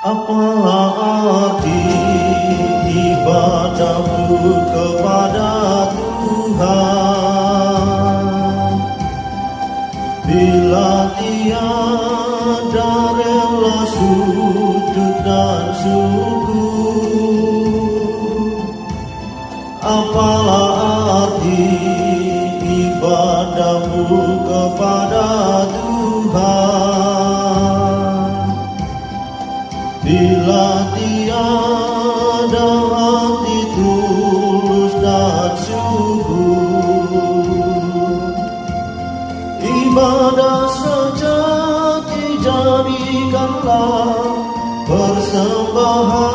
Apalah arti ibadahku kepada Tuhan bila tiada rela sujud dan syukur? Apalah arti ibadahmu kepada Tuhan bila tiada hati tulus dan syukur? Ibadah sejati jadikanlah persembahan